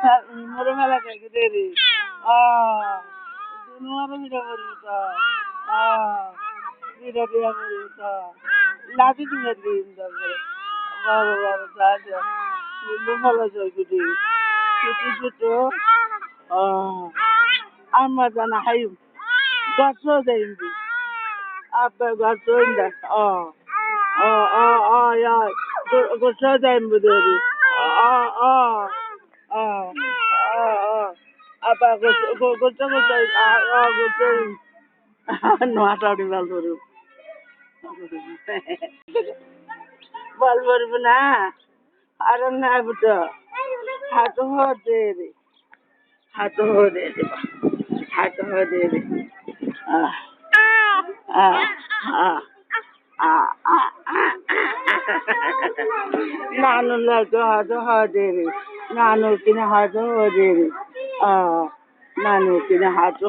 Moro mala ka gideri. Ah, dunu mara mira morita. Ah, mira dia morita. Lati tu meri inda moro. Baba baba saja. Dunu mala ka gideri. Chutu chutu. Ah, amma jana hayu. Gaso da indi. Abba gaso inda. Ah. Ya. Gaso da indi deri. Ah. Ah, apa gocha gocha নোয়াটাউরি বাল ধরু বল বলবো না আর না বুঝো হাত হতে রে হাত হতে রে হাত হতে রে আহ আহ আহ ನಾನು ಅದು ಹೋದೇರಿ ನಾನು ಕಿನ ಹಾದು ಹೋದೇರಿ ನಾನು ಕಿನ ಹಾದು